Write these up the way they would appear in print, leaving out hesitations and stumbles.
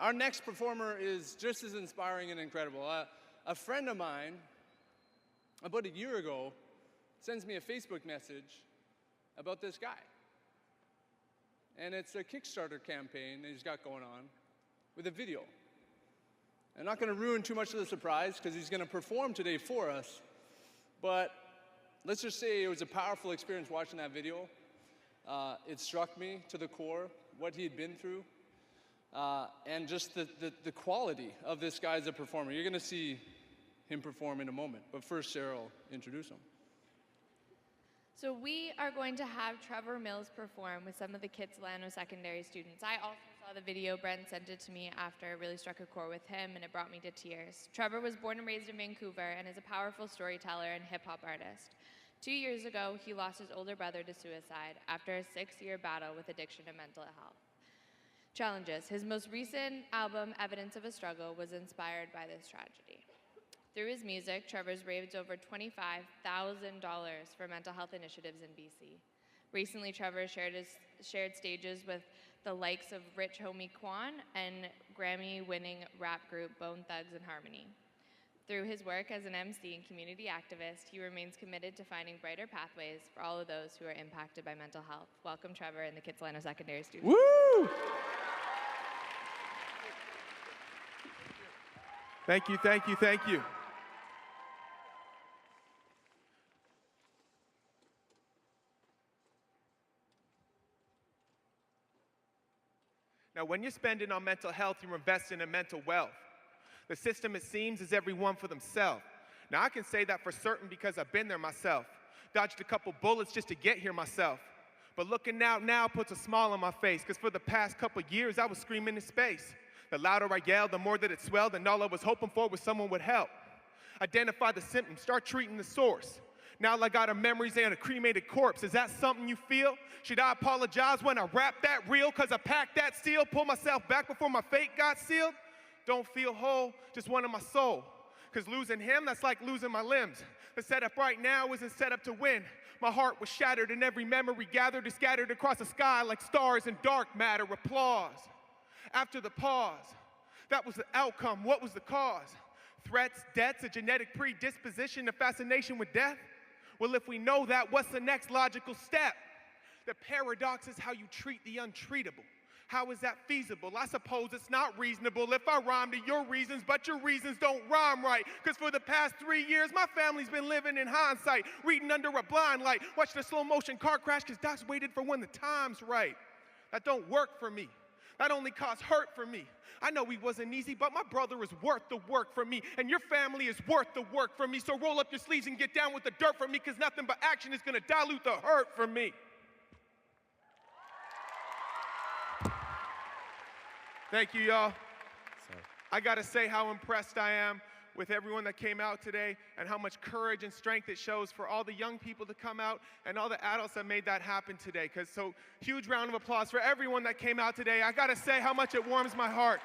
Our next performer is just as inspiring and incredible. A friend of mine, about a year ago, sends me a Facebook message about this guy. And it's a Kickstarter campaign that he's got going on with a video. I'm not going to ruin too much of the surprise because he's going to perform today for us. But let's just say it was a powerful experience watching that video. It struck me to the core, what he had been through, and just the quality of this guy as a performer. You're going to see him perform in a moment. But first, Sarah will introduce him. So we are going to have Trevor Mills perform with some of the Kitsilano secondary students. I also saw the video. Brent sent it to me after it really struck a chord with him, and it brought me to tears. Trevor was born and raised in Vancouver and is a powerful storyteller and hip-hop artist. 2 years ago, he lost his older brother to suicide after a 6-year battle with addiction and mental health challenges. His most recent album, Evidence of a Struggle, was inspired by this tragedy. Through his music, Trevor's raised over $25,000 for mental health initiatives in BC. Recently, Trevor shared stages with the likes of Rich Homie Quan and Grammy-winning rap group Bone Thugs and Harmony. Through his work as an MC and community activist, he remains committed to finding brighter pathways for all of those who are impacted by mental health. Welcome, Trevor, and the Kitsilano secondary students. Woo! Thank you, thank you, thank you. Now, when you're spending on mental health, you're investing in mental wealth. The system, it seems, is everyone for themselves. Now, I can say that for certain because I've been there myself. Dodged a couple bullets just to get here myself. But looking out now puts a smile on my face, because for the past couple years, I was screaming in space. The louder I yelled, the more that it swelled, and all I was hoping for was someone would help. Identify the symptoms, start treating the source. Now I got a memories and a cremated corpse. Is that something you feel? Should I apologize when I rap that real? Cause I packed that steel, pull myself back before my fate got sealed? Don't feel whole, just one in my soul. Cause losing him, that's like losing my limbs. The setup right now isn't set up to win. My heart was shattered and every memory gathered and scattered across the sky like stars in dark matter. Applause. After the pause, that was the outcome. What was the cause? Threats, debts, a genetic predisposition, a fascination with death? Well, if we know that, what's the next logical step? The paradox is how you treat the untreatable. How is that feasible? I suppose it's not reasonable if I rhyme to your reasons, but your reasons don't rhyme right. Because for the past 3 years, my family's been living in hindsight, reading under a blind light, watching a slow motion car crash because docs waited for when the time's right. That don't work for me. That only caused hurt for me. I know he wasn't easy, but my brother is worth the work for me, and your family is worth the work for me. So roll up your sleeves and get down with the dirt for me, because nothing but action is going to dilute the hurt for me. Thank you, y'all. I got to say how impressed I am with everyone that came out today and how much courage and strength it shows for all the young people to come out and all the adults that made that happen today. So huge round of applause for everyone that came out today. I got to say how much it warms my heart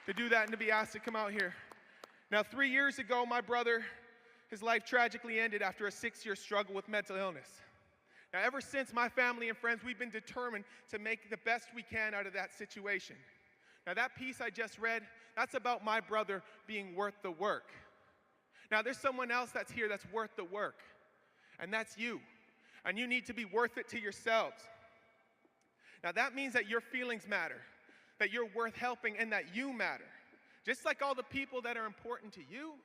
to do that and to be asked to come out here. Now, 3 years ago, my brother, his life tragically ended after a 6-year struggle with mental illness. Now, ever since, my family and friends, we've been determined to make the best we can out of that situation. Now, that piece I just read, that's about my brother being worth the work. Now, there's someone else that's here that's worth the work, and that's you. And you need to be worth it to yourselves. Now, that means that your feelings matter, that you're worth helping, and that you matter. Just like all the people that are important to you,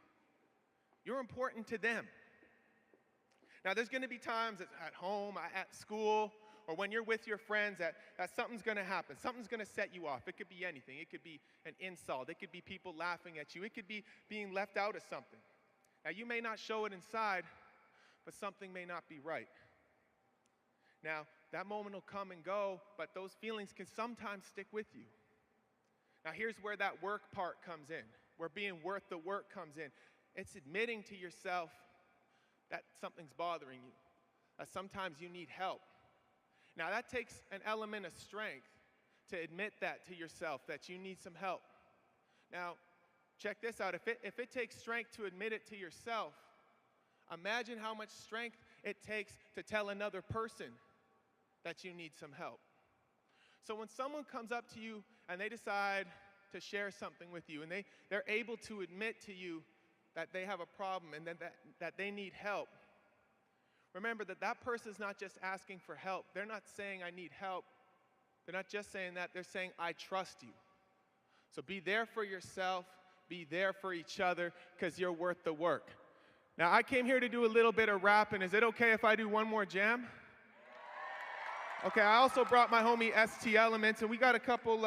you're important to them. Now, there's going to be times at home, at school, or when you're with your friends that something's going to happen. Something's going to set you off. It could be anything. It could be an insult. It could be people laughing at you. It could be being left out of something. Now, you may not show it inside, but something may not be right. Now, that moment will come and go, but those feelings can sometimes stick with you. Now, here's where that work part comes in, where being worth the work comes in. It's admitting to yourself that something's bothering you, that sometimes you need help. Now, that takes an element of strength to admit that to yourself, that you need some help. Now, check this out. If it takes strength to admit it to yourself, imagine how much strength it takes to tell another person that you need some help. So when someone comes up to you and they decide to share something with you, and they're able to admit to you that they have a problem and that they need help, remember that that person is not just asking for help. They're not saying, I need help. They're not just saying that. They're saying, I trust you. So be there for yourself. Be there for each other, because you're worth the work. Now, I came here to do a little bit of rapping. Is it okay if I do one more jam? Okay, I also brought my homie ST Elements, and we got a couple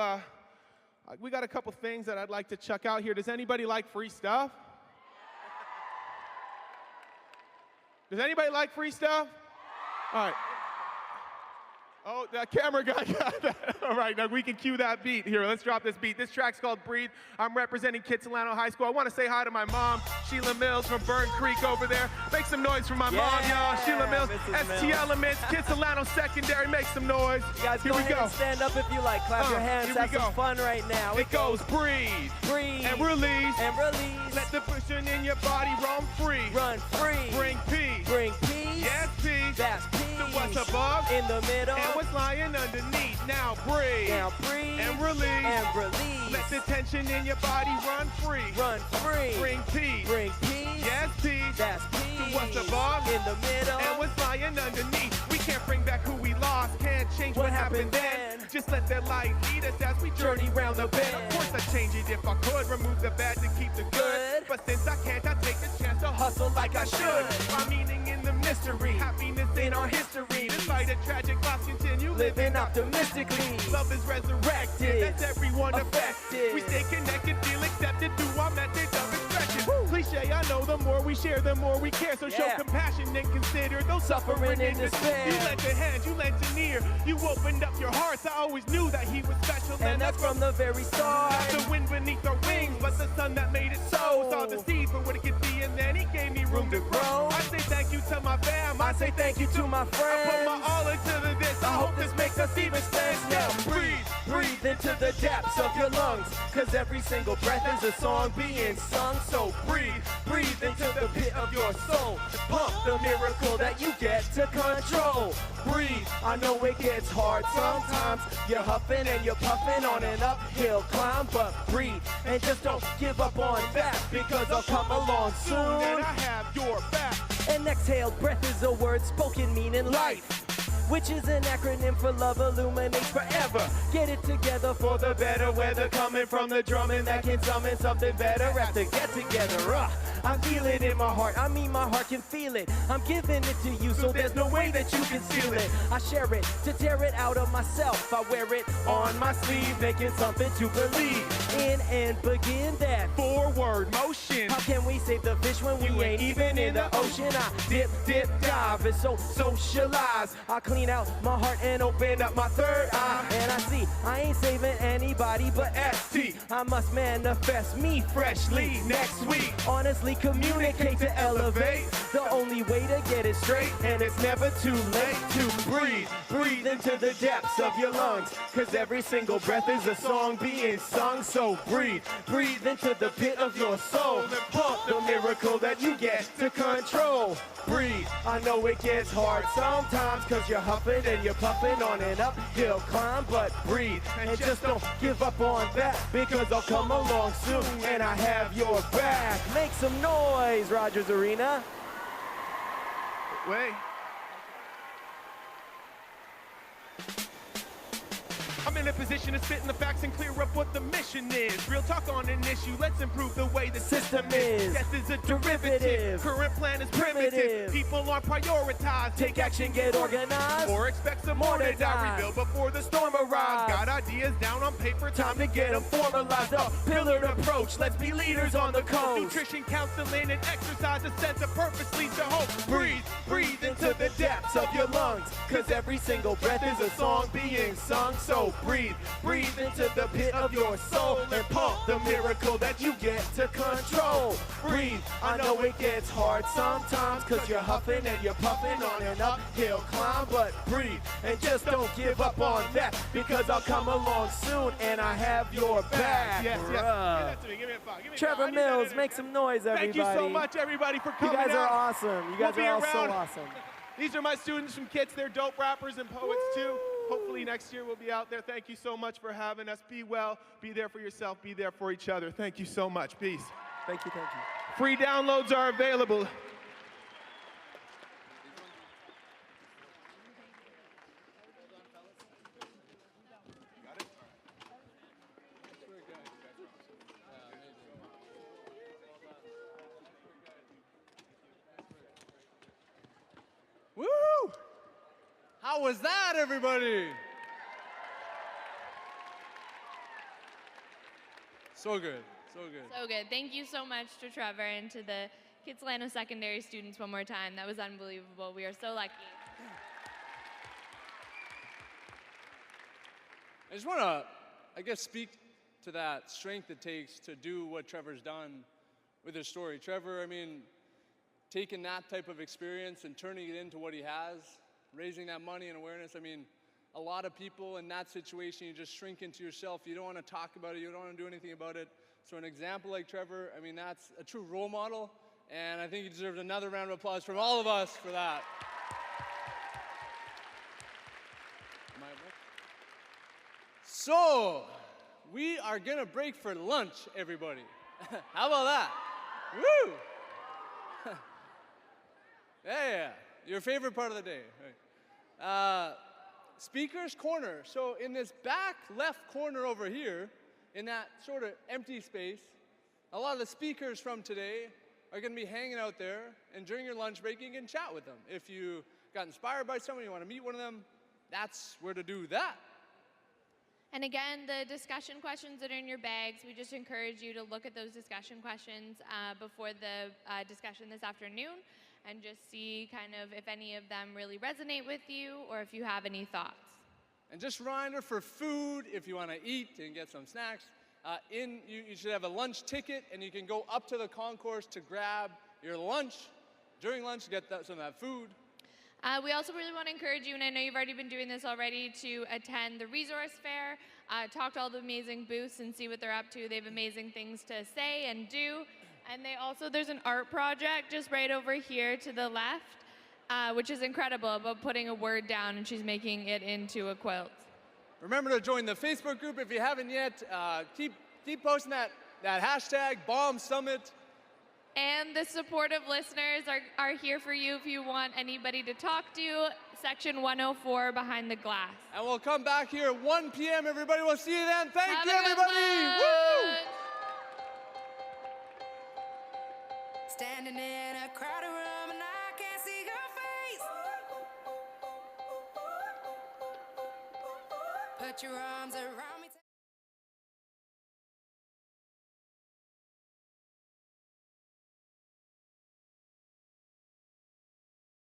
things that I'd like to chuck out here. Does anybody like free stuff? Does anybody like free stuff? All right. Oh, that camera guy got that. All right, now we can cue that beat here. Let's drop this beat. This track's called Breathe. I'm representing Kitsilano High School. I want to say hi to my mom, Sheila Mills from Burn Creek over there. Make some noise for my mom, y'all. Sheila Mills, ST Elements, Kitsilano Secondary. Make some noise. You guys, here go we ahead go. And stand up if you like. Clap your hands. Have some fun right now. It goes breathe, breathe, and release, and release. Let the pushing in your body roam free. Run free. Bring peace. Bring peace. Yes, peace. That's peace. To what's above, in the middle, and what's lying underneath. Now breathe. Now breathe. And release. And release. Let the tension in your body run free. Run free. Bring peace. Bring peace. Yes, peace. That's peace. To what's above, in the middle, and what's lying underneath. We can't bring back who we lost. Can't change what happened then. Just let that light lead us as we journey round the bend. Of course I'd change it if I could. Remove the bad to keep the good. But since I can't, I take the chance to hustle like I should. My meaning in the mystery. Happiness in our history. Despite a tragic loss, continue living optimistically. Love is resurrected. That's everyone affected. We stay connected, feel accepted through our methods of expression. Cliche, I know the more we share, the more we care. So show compassion and consider those suffering and despair. You lent a hand, you lent an ear. You opened up your hearts. I always knew that he was special. And that's from the very start. Not the wind beneath our wings, but the sun that made it so. Saw the seed for what it could be, and then he gave me room to grow. I say thank you to my fam. I say thank you to my friends. I put my all into this. I hope this makes us even stand. Now breathe. Breathe into the depths of your lungs, cause every single breath is a song being sung. So breathe, breathe into the pit of your soul. Pump the miracle that you get to control. Breathe, I know it gets hard sometimes. You're huffing and you're puffing on an uphill climb, but breathe and just don't give up on that, because I'll come along soon and I have your back. An exhaled breath is a word spoken meaning life, which is an acronym for love illuminates forever. Get it together for the better weather, coming from the drumming that can summon something better. After get together, I feel it in my heart. I mean, my heart can feel it. I'm giving it to you, so there's no way that you can steal it. I share it to tear it out of myself. I wear it on my sleeve, making something to believe in and begin that forward motion. How can we save the fish when we ain't even in the ocean? I dip, dive, and so socialize. I clean out my heart and open up my third eye, and I see I ain't saving anybody but ST. I must manifest me freshly next week. Honestly communicate to elevate, the only way to get it straight, and it's never too late to breathe. Breathe into the depths of your lungs, cause every single breath is a song being sung. So breathe, breathe into the pit of your soul, and pump the miracle that you get to control. Breathe, I know it gets hard sometimes, cause you're huffing and you're puffing on an uphill climb, but breathe and just don't give up on that, because I'll come along soon and I have your back. Make some noise, Rogers Arena. Wait. I'm in a position to spit in the facts and clear up what the mission is. Real talk on an issue, let's improve the way the system is. Death is a derivative, current plan is primitive. People aren't prioritized, take action, get organized, or expect some more to die. Rebuild before the storm arrives. Got ideas down on paper, time to get them formalized. A pillared approach, let's be leaders on the coast. Nutrition, counseling, and exercise, a sense of purpose leads to hope. Breathe, breathe into the depths of your lungs, cause every single breath is a song being sung. So breathe, breathe into the pit of your soul, and pump the miracle that you get to control. Breathe, I know it gets hard sometimes, cause you're huffing and you're puffing on an uphill climb, but breathe and just don't give up on that, because I'll come along soon and I have your back. Yes, yes. Give that to me. Give me a five. Give me Trevor Mills, make some noise, everybody. Thank you so much, everybody, for coming out. You guys are awesome. You guys are all so awesome. These are my students from Kits. They're dope rappers and poets, too. Hopefully next year we'll be out there. Thank you so much for having us. Be well, be there for yourself, be there for each other. Thank you so much. Peace. Thank you, thank you. Free downloads are available. Woo! How was that, everybody? So good, so good. So good. Thank you so much to Trevor and to the Kitsilano Secondary students one more time. That was unbelievable. We are so lucky. I just want to, I guess, speak to that strength it takes to do what Trevor's done with his story. Trevor, I mean, taking that type of experience and turning it into what he has, raising that money and awareness. I mean, a lot of people in that situation, you just shrink into yourself. You don't want to talk about it. You don't want to do anything about it. So an example like Trevor, I mean, that's a true role model. And I think he deserves another round of applause from all of us for that. So, we are going to break for lunch, everybody. How about that? Woo! Yeah, your favorite part of the day. Right. Speaker's Corner. So in this back left corner over here, in that sort of empty space, a lot of the speakers from today are going to be hanging out there, and during your lunch break, you can chat with them. If you got inspired by someone, you want to meet one of them, that's where to do that. And again, the discussion questions that are in your bags, we just encourage you to look at those discussion questions before the discussion this afternoon and just see kind of if any of them really resonate with you or if you have any thoughts. And just a reminder for food, if you want to eat and get some snacks, you should have a lunch ticket, and you can go up to the concourse to grab your lunch. During lunch, get some of that food. We also really want to encourage you, and I know you've already been doing this already, to attend the resource fair, talk to all the amazing booths and see what they're up to. They have amazing things to say and do. And there's an art project just right over here to the left, which is incredible, about putting a word down, and she's making it into a quilt. Remember to join the Facebook group if you haven't yet. Keep posting that hashtag BOM Summit. And the supportive listeners are here for you if you want anybody to talk to. Section 104 behind the glass. And we'll come back here at 1 p.m. Everybody, we'll see you then. Thank you, Have a good everybody. lunch. Woo! Standing in a crowded room and I can't see your face. Put your arms around